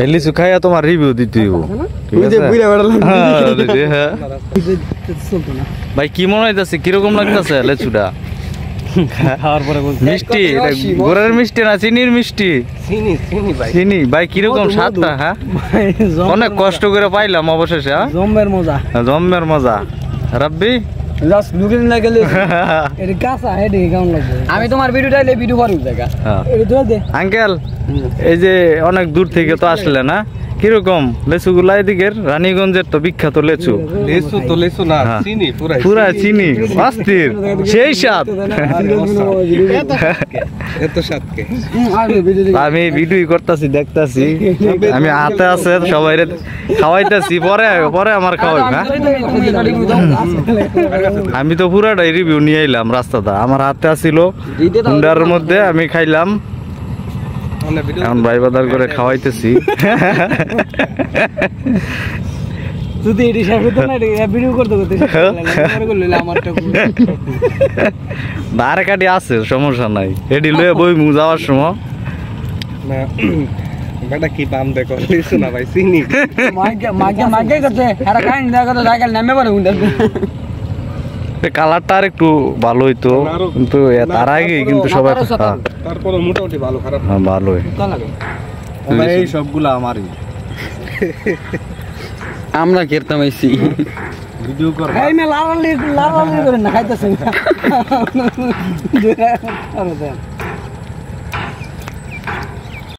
এই লিচু খাইয়া তোমার রিভিউ দিতে হইব ঠিক আছে হ্যাঁ ভাই কি মনে হইতাছে কিরকম লাগতেছে লিচুটা খাওয়ার পরে মিষ্টি গুড়ের মিষ্টি না চিনির মিষ্টি চিনি ভাই কিরকম স্বাদটা হ্যাঁ অনেক কষ্ট করে পাইলাম অবশেষে জম্মের মজা রাব্বি আমি তোমার ভিডিওটা ভিডিও করব জায়গা আঙ্কেল এই যে অনেক দূর থেকে তো আসলে না কিরকম লেচু গুলা এদিকের রানীগঞ্জের তো বিখ্যাত লেচু লেচু না চিনি পুরা চিনি অস্থির সেই স্বাদ আমি ভিডিও করতেছি দেখতেছি আমি হাতে আছে সবাই খাওয়াইতেছি পরে আমার খাওয়াই না আমি তো পুরাটাই রিভিউ নিয়ে এলাম রাস্তাটা আমার হাতে আসিল হুন্ডার মধ্যে আমি খাইলাম এখন ভাই বাজার করে খাওয়াইতেছি যদি এটি সাথে না ভিডিও করতে ধারে কাটি আছে সমস্যা নাই এটি লয়ে বই মু যাওয়ার সময় বেটা কি পাম দেখো লিসু না ভাই চিনি মাগে করতে আরে কাই না করতে সাইকেল নামে পারে হুন্ডা কালারটা আর একটু ভালো হইতো কিন্তু তার আগে কিন্তু সবাই তারপরে মোটামুটি ভালো খারাপ হ্যাঁ ভালোই এই সবগুলা আমারই আমরা কেরতাম আইছি ভিডিও কর এই মে লাল লাল করে না খাইতেছেন